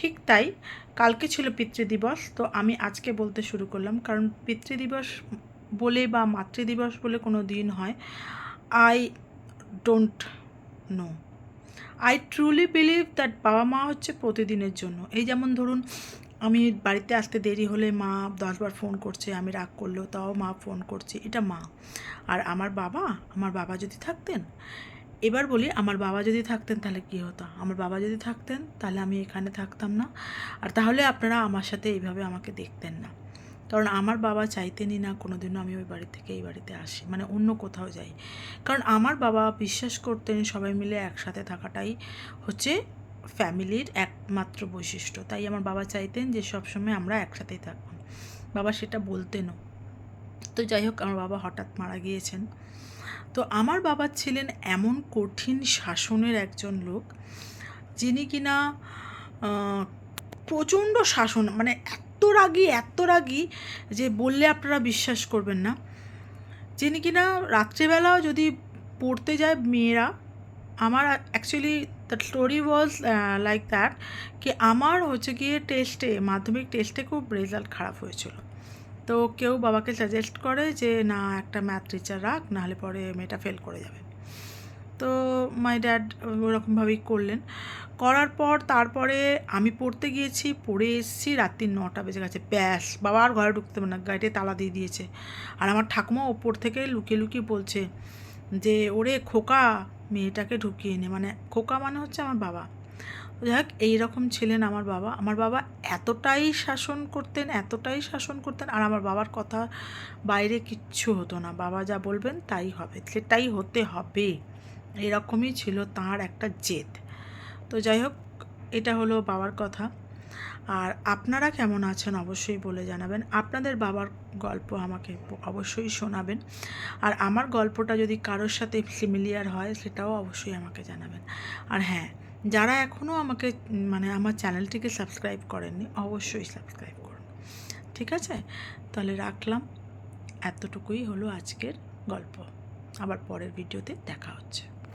ঠিক তাই, কালকে ছিল পিতৃদিবস, তো আমি আজকে বলতে শুরু করলাম, কারণ পিতৃদিবস বলে বা মাতৃদিবস বলে কোনো দিন হয়, I don't know. I truly believe that বাবা মা হচ্ছে প্রতিদিনের জন্য। এই যেমন ধরুন, আমি বাড়িতে আসতে দেরি হলে মা 10 বার ফোন করছে, আমি রাগ করলেও তাও মা ফোন করছে, এটা মা। আর আমার বাবা যদি থাকতেন, এবার বলি, আমার বাবা যদি থাকতেন তাহলে কী হতো? আমার বাবা যদি থাকতেন তাহলে আমি এখানে থাকতাম না, আর তাহলে আপনারা আমার সাথে এইভাবে আমাকে দেখতেন না। কারণ আমার বাবা চাইতেনই না কোনো দিনও আমি ওই বাড়ি থেকে এই বাড়িতে আসি, মানে অন্য কোথাও যাই। কারণ আমার বাবা বিশ্বাস করতেন সবাই মিলে একসাথে থাকাটাই হচ্ছে ফ্যামিলির একমাত্র বৈশিষ্ট্য। তাই আমার বাবা চাইতেন যে সবসময় আমরা একসাথেই থাকতাম। বাবা সেটা বলতেনও। তো যাই হোক, আমার বাবা হঠাৎ মারা গিয়েছেন। তো আমার বাবা ছিলেন এমন কঠিন শাসনের একজন লোক, যিনি কিনা প্রচণ্ড শাসন, মানে এত রাগী যে বললে আপনারা বিশ্বাস করবেন না। যিনি কিনা রাত্রিবেলাও যদি পড়তে যায় মেয়েরা, আমার actually the story was like that, কি আমার হচ্ছে গিয়ে মাধ্যমিক টেস্টে খুব রেজাল্ট খারাপ হয়েছিল। তো কেউ বাবাকে সাজেস্ট করে যে না, একটা ম্যাথ টিচার রাখ, নাহলে পরে মেয়েটা ফেল করে যাবে। তো মাই ড্যাড ওরকমভাবেই করলেন। করার পর তারপরে আমি পড়তে গিয়েছি, পড়ে এসেছি, রাত্রি 9টা বেজে গেছে, ব্যাস বাবা আর ঘরে ঢুকতে পারে না, গাড়িতে তালা দিয়ে দিয়েছে। আর আমার ঠাকুমা ওপর থেকে লুকিয়ে লুকিয়ে বলছে যে ওরে খোকা, মেয়েটাকে ঢুকিয়ে নে, মানে খোকা মানে হচ্ছে আমার বাবা। যাই হোক, এইরকম ছিলেন আমার বাবা। আমার বাবা এতটাই শাসন করতেন, আর আমার বাবার কথা বাইরে কিচ্ছু হতো না, বাবা যা বলবেন তাই হবে, সেটাই হতে হবে, এরকমই ছিল তার একটা জেদ। তো যাই হোক, এটা হলো বাবার কথা। আর আপনারা কেমন আছেন অবশ্যই বলে জানাবেন, আপনাদের বাবার গল্প আমাকে অবশ্যই শোনাবেন। আর আমার গল্পটা যদি কারোর সাথে সিমিলিয়ার হয় সেটাও অবশ্যই আমাকে জানাবেন। আর হ্যাঁ, যারা এখনও আমাকে মানে আমার চ্যানেলটিকে সাবস্ক্রাইব করেননি, অবশ্যই সাবস্ক্রাইব করুন। ঠিক আছে, তাহলে রাখলাম। এতটুকুই হলো আজকের গল্প। আবার পরের ভিডিওতে দেখা হচ্ছে।